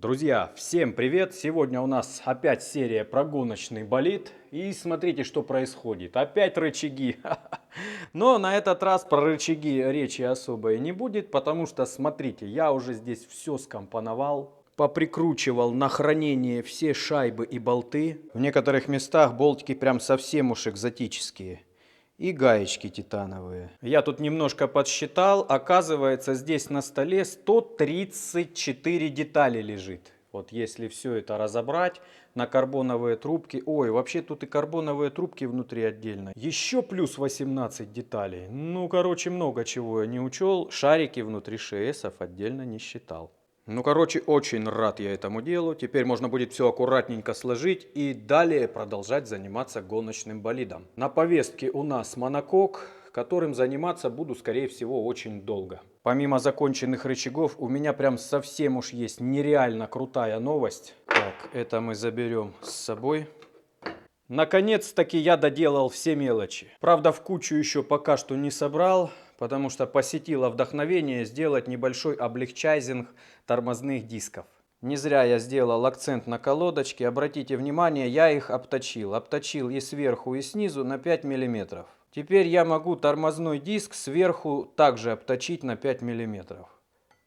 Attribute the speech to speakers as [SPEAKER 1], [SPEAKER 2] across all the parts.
[SPEAKER 1] Друзья, всем привет! Сегодня у нас опять серия про гоночный болид. И смотрите, что происходит. Опять рычаги. Но на этот раз про рычаги речи особо и не будет, потому что, смотрите, я уже здесь все скомпоновал. Поприкручивал на хранение все шайбы и болты. В некоторых местах болтики прям совсем уж экзотические. И гаечки титановые. Я тут немножко подсчитал. Оказывается, здесь на столе 134 детали лежит. Вот если все это разобрать на карбоновые трубки. Ой, вообще тут и карбоновые трубки внутри отдельно. Еще плюс 18 деталей. Ну, короче, много чего я не учел. Шарики внутри ШСов отдельно не считал. Ну, короче, очень рад я этому делу. Теперь можно будет все аккуратненько сложить и далее продолжать заниматься гоночным болидом. На повестке у нас монокок, которым заниматься буду, скорее всего, очень долго. Помимо законченных рычагов, у меня прям совсем уж есть нереально крутая новость. Так, это мы заберем с собой. Наконец-таки я доделал все мелочи. Правда, в кучу еще пока что не собрал, потому что посетило вдохновение сделать небольшой облегчайзинг тормозных дисков. Не зря я сделал акцент на колодочке. Обратите внимание, я их обточил. Обточил и сверху, и снизу на 5 мм. Теперь я могу тормозной диск сверху также обточить на 5 мм.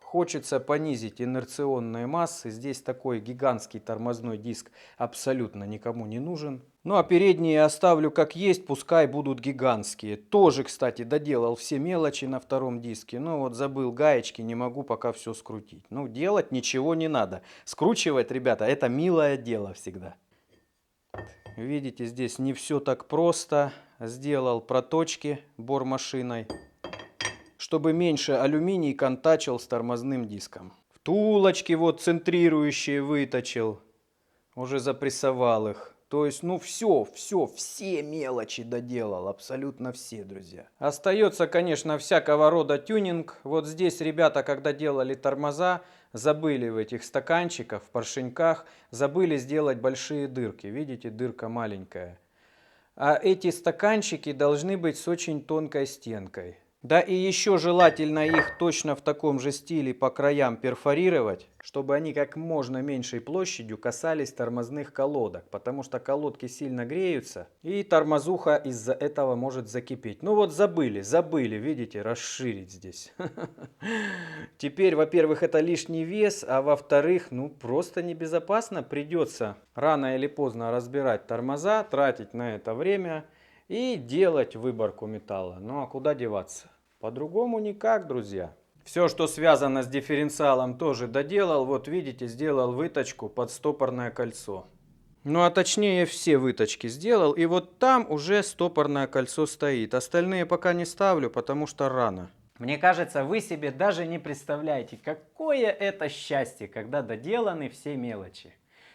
[SPEAKER 1] Хочется понизить инерционные массы. Здесь такой гигантский тормозной диск абсолютно никому не нужен. Ну а передние оставлю как есть, пускай будут гигантские. Тоже, кстати, доделал все мелочи на втором диске. Ну вот забыл гаечки, не могу пока все скрутить. Ну делать ничего не надо. Скручивать, ребята, это милое дело всегда. Видите, здесь не все так просто. Сделал проточки бормашиной, чтобы меньше алюминий контачил с тормозным диском. Втулочки вот центрирующие выточил. Уже запрессовал их. То есть, ну все мелочи доделал. Абсолютно все, друзья. Остается, конечно, всякого рода тюнинг. Вот здесь ребята, когда делали тормоза, забыли в этих стаканчиках, в поршеньках, забыли сделать большие дырки. Видите, дырка маленькая. А эти стаканчики должны быть с очень тонкой стенкой. Да и еще желательно их точно в таком же стиле по краям перфорировать, чтобы они как можно меньшей площадью касались тормозных колодок, потому что колодки сильно греются и тормозуха из-за этого может закипеть. Ну вот забыли, видите, расширить здесь. Теперь, во-первых, это лишний вес, а во-вторых, ну просто небезопасно, придется рано или поздно разбирать тормоза, тратить на это время и делать выборку металла. Ну а куда деваться? По-другому никак, друзья. Все, что связано с дифференциалом, тоже доделал. Вот видите, сделал выточку под стопорное кольцо. Ну а точнее все выточки сделал. И вот там уже стопорное кольцо стоит. Остальные пока не ставлю, потому что рано. Мне кажется, вы себе даже не представляете, какое это счастье, когда доделаны все мелочи.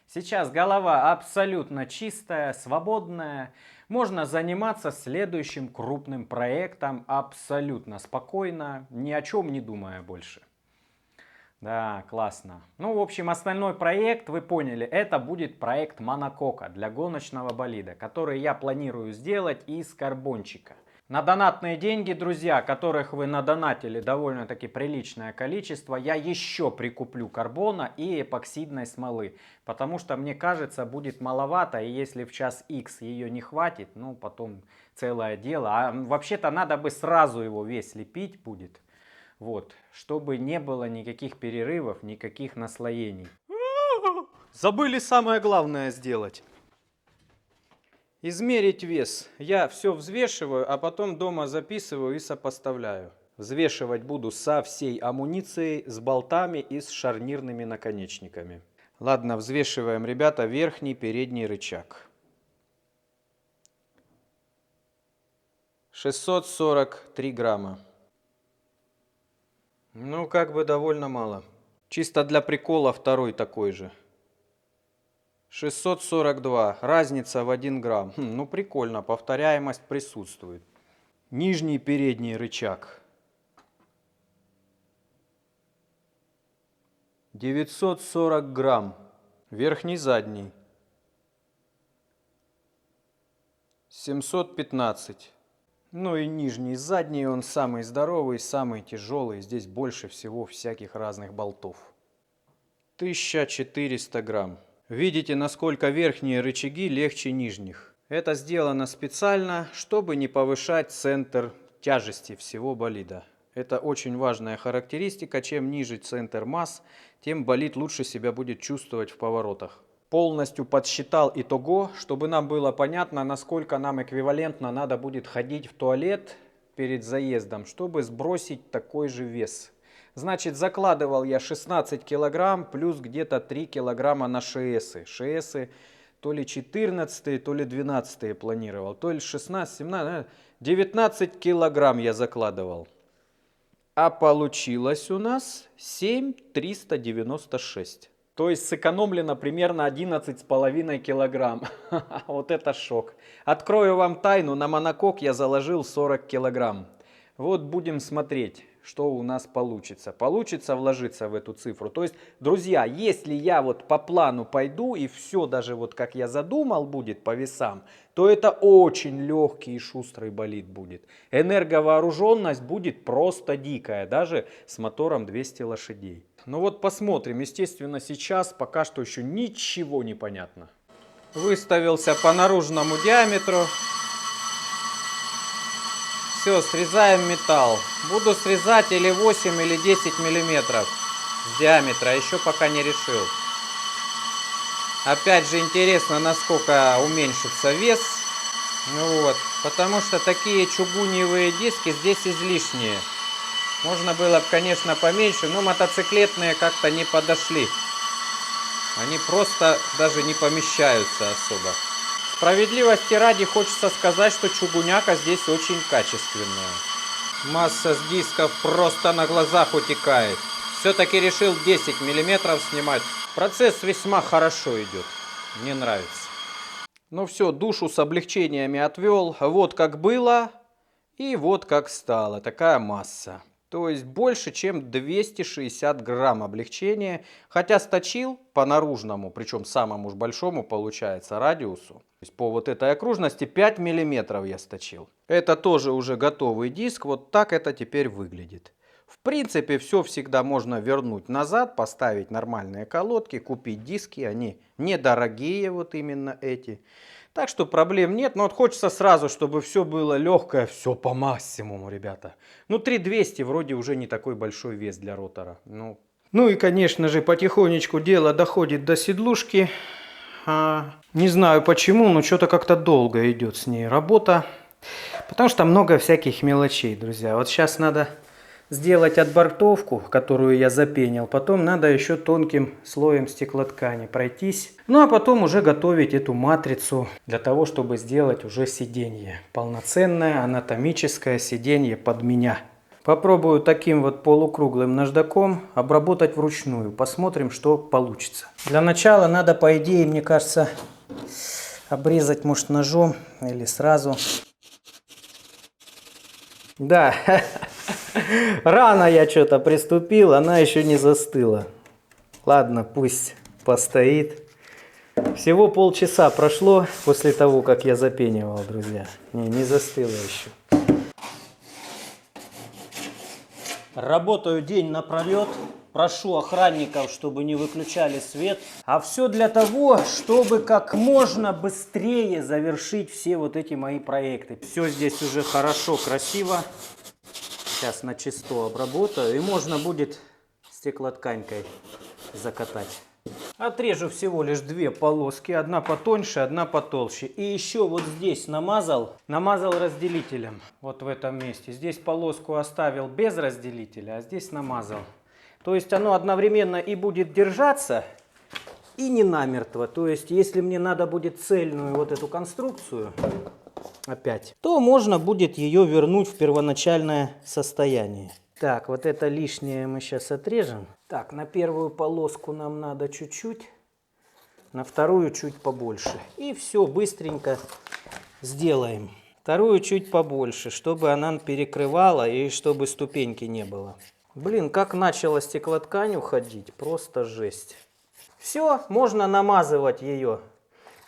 [SPEAKER 1] Сейчас голова абсолютно чистая, свободная. Можно заниматься следующим крупным проектом абсолютно спокойно, ни о чем не думая больше. Да, классно. Ну, в общем, остальной проект, вы поняли, это будет проект монокока для гоночного болида, который я планирую сделать из карбончика. На донатные деньги, друзья, которых вы надонатили довольно-таки приличное количество, я еще прикуплю карбона и эпоксидной смолы. Потому что, мне кажется, будет маловато, и если в час X ее не хватит, ну, потом целое дело. А вообще-то надо бы сразу его весь лепить будет. Вот, чтобы не было никаких перерывов, никаких наслоений. Забыли самое главное сделать. Измерить вес. Я все взвешиваю, а потом дома записываю и сопоставляю. Взвешивать буду со всей амуницией, с болтами и с шарнирными наконечниками. Ладно, взвешиваем, ребята, верхний передний рычаг. 643 грамма. Ну, как бы довольно мало. Чисто для прикола второй такой же. 642. Разница в 1 грамм. Ну, прикольно, повторяемость присутствует. Нижний передний рычаг. 940 грамм. Верхний задний. 715. Ну и нижний задний, он самый здоровый, самый тяжелый. Здесь больше всего всяких разных болтов. 1400 грамм. Видите, насколько верхние рычаги легче нижних. Это сделано специально, чтобы не повышать центр тяжести всего болида. Это очень важная характеристика. Чем ниже центр масс, тем болид лучше себя будет чувствовать в поворотах. Полностью подсчитал итого, чтобы нам было понятно, насколько нам эквивалентно надо будет ходить в туалет перед заездом, чтобы сбросить такой же вес. Значит, закладывал я 16 килограмм плюс где-то 3 килограмма на ШСы. ШСы то ли 14, то ли 12 планировал, то ли 16, 17, 19 килограмм я закладывал. А получилось у нас 7396. То есть сэкономлено примерно 11,5 килограмм. Вот это шок. Открою вам тайну, на монокок я заложил 40 килограмм. Вот будем смотреть, что у нас получится. Получится вложиться в эту цифру. То есть, друзья, если я вот по плану пойду и все даже вот как я задумал будет по весам, то это очень легкий и шустрый болид будет. Энерговооруженность будет просто дикая, даже с мотором 200 лошадей. Ну вот посмотрим. Естественно, сейчас пока что еще ничего не понятно. Выставился по наружному диаметру. Все, срезаем металл. Буду срезать или 8, или 10 миллиметров с диаметра. Еще пока не решил. Опять же интересно, насколько уменьшится вес. Ну вот, потому что такие чугуневые диски здесь излишние. Можно было бы, конечно, поменьше, но мотоциклетные как-то не подошли. Они просто даже не помещаются особо. Справедливости ради хочется сказать, что чугуняка здесь очень качественная. Масса с дисков просто на глазах утекает. Все-таки решил 10 миллиметров снимать. Процесс весьма хорошо идет. Мне нравится. Ну все, душу с облегчениями отвел. Вот как было и вот как стало. Такая масса. То есть больше, чем 260 грамм облегчения. Хотя сточил по наружному, причем самому уж большому получается радиусу. То есть по вот этой окружности 5 миллиметров я сточил. Это тоже уже готовый диск. Вот так это теперь выглядит. В принципе, все всегда можно вернуть назад, поставить нормальные колодки, купить диски. Они недорогие, вот именно эти. Так что проблем нет, но вот хочется сразу, чтобы все было легкое, все по максимуму, ребята. Ну 3200 вроде уже не такой большой вес для ротора. Ну и конечно же потихонечку дело доходит до седлушки. Не знаю почему, но что-то как-то долго идет с ней работа. Потому что много всяких мелочей, друзья. Вот сейчас надо сделать отбортовку, которую я запенил. Потом надо еще тонким слоем стеклоткани пройтись. Ну а потом уже готовить эту матрицу для того, чтобы сделать уже сиденье. Полноценное анатомическое сиденье под меня. Попробую таким вот полукруглым наждаком обработать вручную. Посмотрим, что получится. Для начала надо, по идее, мне кажется, обрезать, может, ножом или сразу. Да, рано я что-то приступил, она еще не застыла. Ладно, пусть постоит. Всего полчаса прошло после того, как я запенивал, друзья. Не застыла еще. Работаю день напролет. Прошу охранников, чтобы не выключали свет. А все для того, чтобы как можно быстрее завершить все вот эти мои проекты. Все здесь уже хорошо, красиво. Сейчас на чисто обработаю. И можно будет стеклотканькой закатать. Отрежу всего лишь две полоски. Одна потоньше, одна потолще. И еще вот здесь намазал разделителем. Вот в этом месте. Здесь полоску оставил без разделителя, а здесь намазал. То есть оно одновременно и будет держаться, и не намертво. То есть если мне надо будет цельную вот эту конструкцию опять, то можно будет ее вернуть в первоначальное состояние. Так, вот это лишнее мы сейчас отрежем. Так, на первую полоску нам надо чуть-чуть, на вторую чуть побольше. И все быстренько сделаем. Вторую чуть побольше, чтобы она перекрывала и чтобы ступеньки не было. Блин, как начала стеклоткань уходить, просто жесть. Все, можно намазывать ее.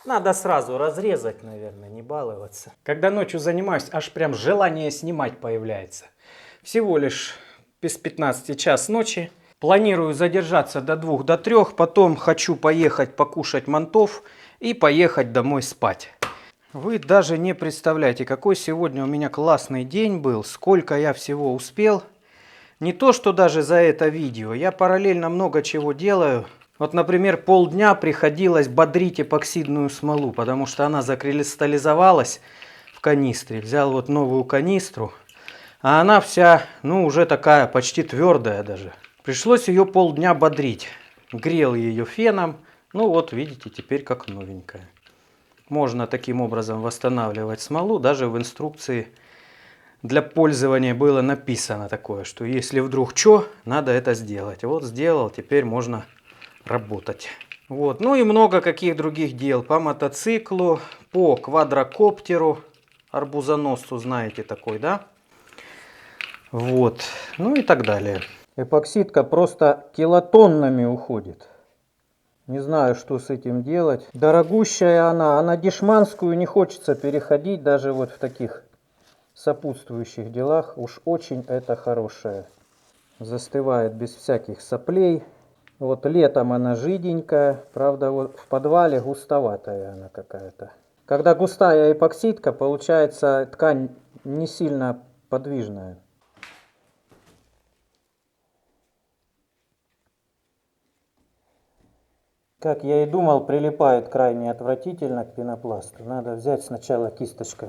[SPEAKER 1] Надо сразу разрезать, наверное, не баловаться. Когда ночью занимаюсь, аж прям желание снимать появляется. Всего лишь без 15 час ночи. Планирую задержаться до 2, до 3, потом хочу поехать покушать мантов и поехать домой спать. Вы даже не представляете, какой сегодня у меня классный день был, сколько я всего успел. Не то, что даже за это видео, я параллельно много чего делаю. Вот, например, полдня приходилось бодрить эпоксидную смолу, потому что она закристаллизовалась в канистре. Взял вот новую канистру, а она вся, ну, уже такая почти твердая даже. Пришлось ее полдня бодрить. Грел ее феном. Ну вот, видите, теперь как новенькая. Можно таким образом восстанавливать смолу. Даже в инструкции для пользования было написано такое, что если вдруг что, надо это сделать. Вот сделал, теперь можно работать. Вот. Ну и много каких других дел. По мотоциклу, по квадрокоптеру, арбузоносцу, знаете такой, да? Вот. Ну и так далее. Эпоксидка просто килотоннами уходит. Не знаю, что с этим делать. Дорогущая она, а на дешманскую не хочется переходить даже вот в таких сопутствующих делах. Уж очень это хорошая. Застывает без всяких соплей. Вот летом она жиденькая, правда вот в подвале густоватая она какая-то. Когда густая эпоксидка, получается ткань не сильно подвижная. Как я и думал, прилипает крайне отвратительно к пенопласту. Надо взять сначала кисточкой.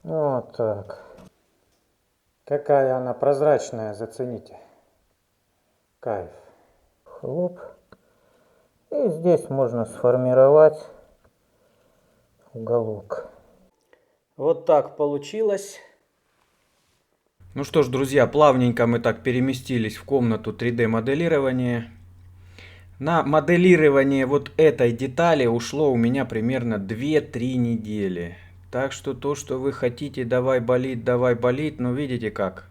[SPEAKER 1] Вот так. Какая она прозрачная, зацените. Кайф. Хлоп. И здесь можно сформировать уголок. Вот так получилось. Ну что ж, друзья, плавненько мы так переместились в комнату 3D моделирования. На моделирование вот этой детали ушло у меня примерно 2-3 недели. Так что то, что вы хотите, давай болит, ну видите как.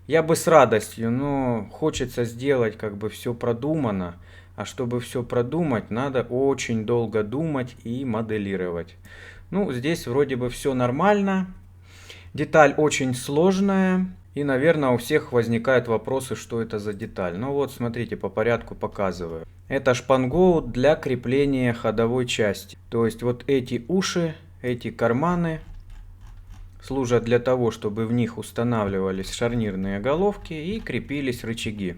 [SPEAKER 1] Я бы с радостью, но хочется сделать как бы все продумано. А чтобы все продумать, надо очень долго думать и моделировать. Ну, здесь вроде бы все нормально. Деталь очень сложная. И, наверное, у всех возникают вопросы, что это за деталь. Ну вот, смотрите, по порядку показываю. Это шпангоут для крепления ходовой части. То есть вот эти уши, эти карманы служат для того, чтобы в них устанавливались шарнирные головки и крепились рычаги.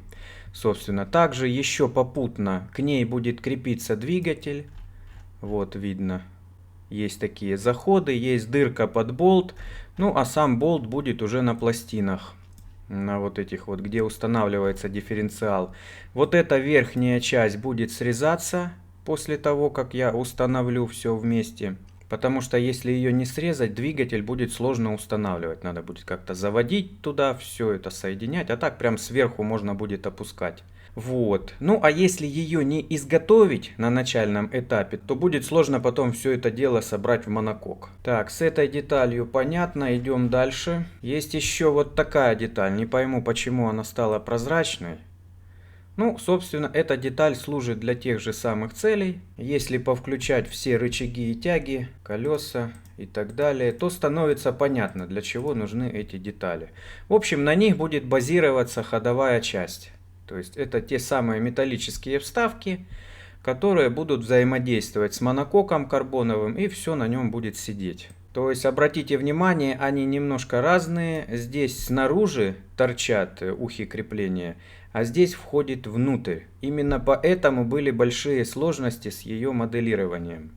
[SPEAKER 1] Собственно, также еще попутно к ней будет крепиться двигатель. Вот видно. Есть такие заходы, есть дырка под болт. Ну, а сам болт будет уже на пластинах. На вот этих вот, где устанавливается дифференциал. Вот эта верхняя часть будет срезаться после того, как я установлю все вместе. Потому что если ее не срезать, двигатель будет сложно устанавливать. Надо будет как-то заводить туда, все это соединять. А так прям сверху можно будет опускать. Вот. Ну а если ее не изготовить на начальном этапе, то будет сложно потом все это дело собрать в монокок. Так, с этой деталью понятно, идем дальше. Есть еще вот такая деталь, не пойму, почему она стала прозрачной. Ну, собственно, эта деталь служит для тех же самых целей. Если повключать все рычаги и тяги, колеса и так далее, то становится понятно, для чего нужны эти детали. В общем, на них будет базироваться ходовая часть. То есть это те самые металлические вставки, которые будут взаимодействовать с монококом карбоновым, и все на нем будет сидеть. То есть обратите внимание, они немножко разные. Здесь снаружи торчат ухи крепления, а здесь входит внутрь. Именно поэтому были большие сложности с ее моделированием.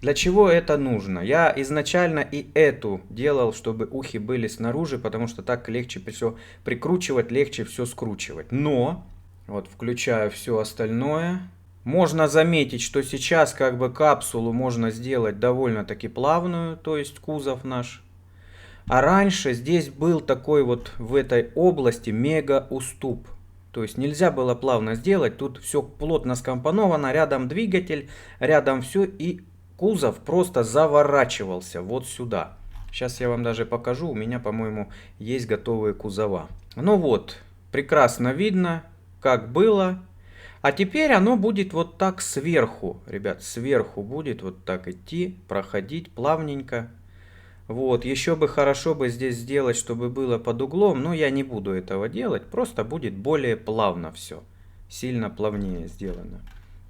[SPEAKER 1] Для чего это нужно? Я изначально и эту делал, чтобы ухи были снаружи, потому что так легче все прикручивать, легче все скручивать. Но, вот включаю все остальное. Можно заметить, что сейчас как бы капсулу можно сделать довольно-таки плавную, то есть кузов наш. А раньше здесь был такой вот в этой области мега уступ. То есть нельзя было плавно сделать, тут все плотно скомпоновано, рядом двигатель, рядом все, и кузов просто заворачивался вот сюда. Сейчас я вам даже покажу, у меня, по-моему, есть готовые кузова. Ну вот, прекрасно видно, как было. А теперь оно будет вот так сверху, ребят, сверху будет вот так идти, проходить плавненько. Вот, еще бы хорошо бы здесь сделать, чтобы было под углом, но я не буду этого делать, просто будет более плавно все, сильно плавнее сделано.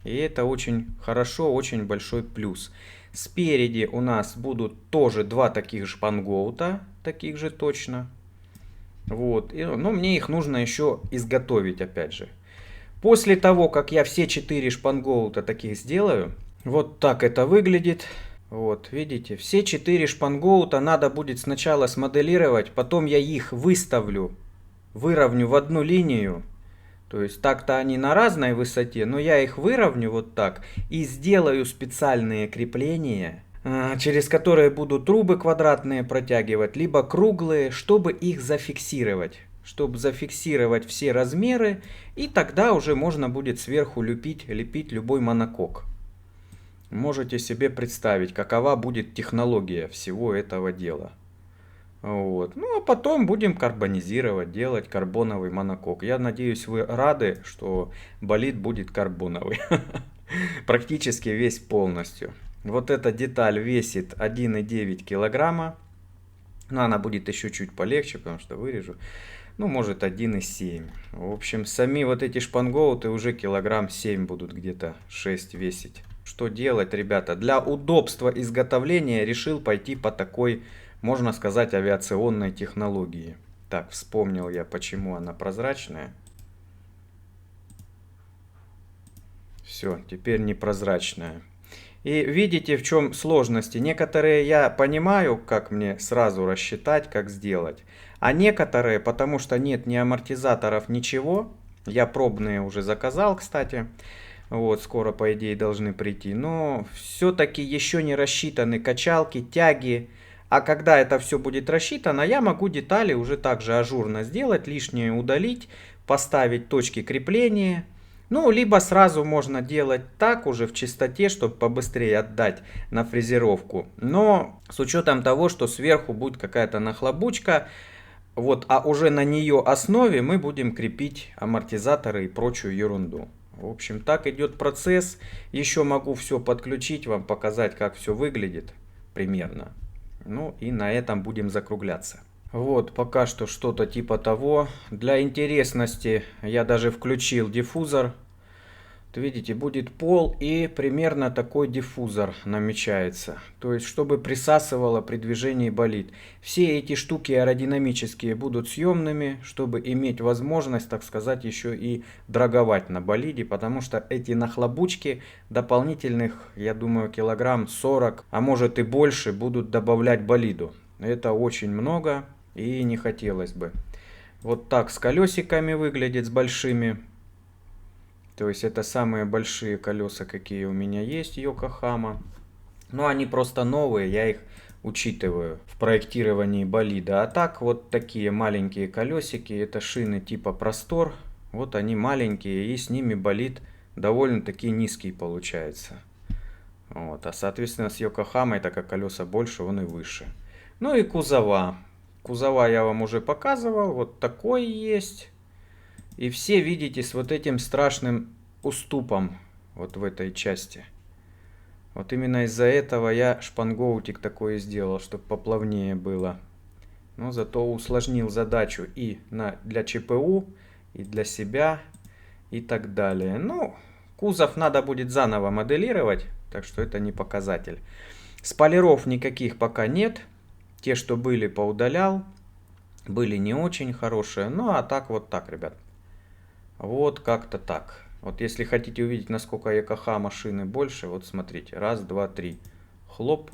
[SPEAKER 1] И это очень хорошо, очень большой плюс. Спереди у нас будут тоже два таких шпангоута, таких же точно. Вот, но мне их нужно еще изготовить опять же. После того, как я все 4 шпангоута таких сделаю, вот так это выглядит. Вот, видите, все 4 шпангоута надо будет сначала смоделировать, потом я их выставлю, выровню в одну линию. То есть так-то они на разной высоте, но я их выровню вот так и сделаю специальные крепления, через которые буду трубы квадратные протягивать, либо круглые, чтобы их зафиксировать. Чтобы зафиксировать все размеры, и тогда уже можно будет сверху лепить любой монокок. Можете себе представить, какова будет технология всего этого дела. Вот. Ну а потом будем карбонизировать, делать карбоновый монокок. Я надеюсь, вы рады, что болид будет карбоновый. Практически весь полностью. Вот эта деталь весит 1,9 килограмма. Но она будет еще чуть полегче, потому что вырежу. Ну, может 1,7. В общем, сами вот эти шпангоуты уже килограмм 7 будут, где-то 6 весить. Что делать, ребята? Для удобства изготовления решил пойти по такой, можно сказать, авиационной технологии. Так, вспомнил я, почему она прозрачная. Все, теперь непрозрачная. И видите, в чем сложности. Некоторые я понимаю, как мне сразу рассчитать, как сделать. А некоторые, потому что нет ни амортизаторов, ничего. Я пробные уже заказал, кстати. Вот, скоро, по идее, должны прийти. Но все-таки еще не рассчитаны качалки, тяги. А когда это все будет рассчитано, я могу детали уже также ажурно сделать, лишнее удалить, поставить точки крепления. Ну, либо сразу можно делать так уже в чистоте, чтобы побыстрее отдать на фрезеровку. Но с учетом того, что сверху будет какая-то нахлобучка, вот, а уже на нее основе мы будем крепить амортизаторы и прочую ерунду. В общем, так идет процесс. Еще могу все подключить, вам показать, как все выглядит примерно. Ну и на этом будем закругляться. Вот, пока что что-то типа того. Для интересности я даже включил диффузор. Вот видите, будет пол и примерно такой диффузор намечается. То есть, чтобы присасывало при движении болид. Все эти штуки аэродинамические будут съемными, чтобы иметь возможность, так сказать, еще и драговать на болиде. Потому что эти нахлобучки дополнительных, я думаю, килограмм 40, а может и больше, будут добавлять болиду. Это очень много и не хотелось бы. Вот так с колесиками выглядит, с большими. То есть это самые большие колеса, какие у меня есть, Йокохама. Но они просто новые, я их учитываю в проектировании болида. А так вот такие маленькие колесики, это шины типа Простор. Вот они маленькие, и с ними болид довольно-таки низкий получается. Вот. А соответственно с Йокохамой, так как колеса больше, он и выше. Ну и кузова. Кузова я вам уже показывал, вот такой есть. И все видите с вот этим страшным уступом вот в этой части. Вот именно из-за этого я шпангоутик такой сделал, чтобы поплавнее было. Но зато усложнил задачу и для ЧПУ, и для себя, и так далее. Ну, кузов надо будет заново моделировать, так что это не показатель. Спойлеров никаких пока нет. Те, что были, поудалял. Были не очень хорошие. Ну, а так вот так, ребят. Вот как-то так. Вот если хотите увидеть, насколько Йокохама машины больше, вот смотрите. Раз, два, три. Хлоп.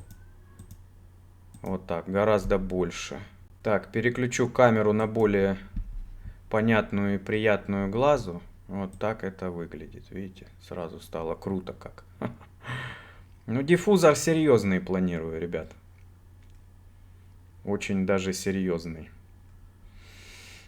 [SPEAKER 1] Вот так, гораздо больше. Так, переключу камеру на более понятную и приятную глазу. Вот так это выглядит. Видите, сразу стало круто как. Ну, диффузор серьезный планирую, ребят. Очень даже серьезный.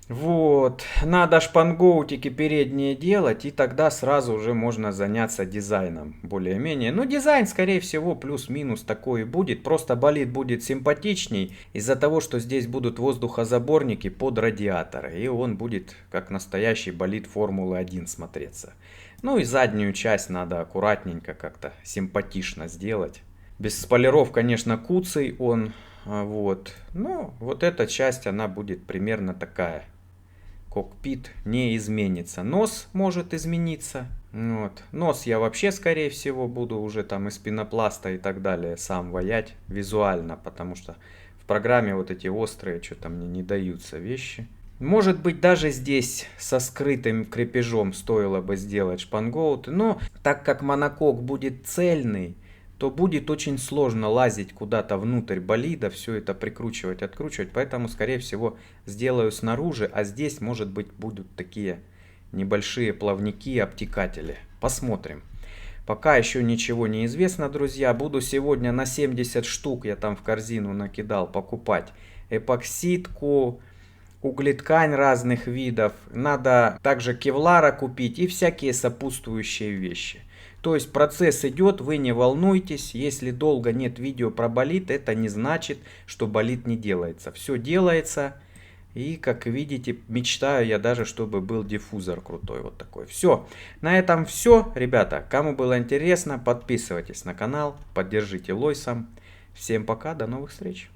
[SPEAKER 1] Вот, надо шпангоутики передние делать, и тогда сразу уже можно заняться дизайном, более-менее. Ну, дизайн, скорее всего, плюс-минус такой и будет, просто болид будет симпатичней, из-за того, что здесь будут воздухозаборники под радиаторы, и он будет как настоящий болид Формулы-1 смотреться. Ну и заднюю часть надо аккуратненько как-то симпатично сделать. Без спойлеров, конечно, куцый он. Вот. Ну, вот эта часть, она будет примерно такая. Кокпит не изменится. Нос может измениться. Вот. Нос я вообще, скорее всего, буду уже там из пенопласта и так далее сам ваять визуально, потому что в программе вот эти острые что-то мне не даются вещи. Может быть, даже здесь со скрытым крепежом стоило бы сделать шпангоут, но так как монокок будет цельный, то будет очень сложно лазить куда-то внутрь болида, все это прикручивать, откручивать, поэтому, скорее всего, сделаю снаружи, а здесь, может быть, будут такие небольшие плавники, обтекатели. Посмотрим. Пока еще ничего не известно, друзья. Буду сегодня на 70 штук, я там в корзину накидал, покупать эпоксидку, углеткань разных видов. Надо также кевлара купить и всякие сопутствующие вещи. То есть процесс идет, вы не волнуйтесь. Если долго нет видео про болид, это не значит, что болид не делается. Все делается. И, как видите, мечтаю я даже, чтобы был диффузор крутой вот такой. Все. На этом все, ребята. Кому было интересно, подписывайтесь на канал, поддержите лойсом. Всем пока, до новых встреч.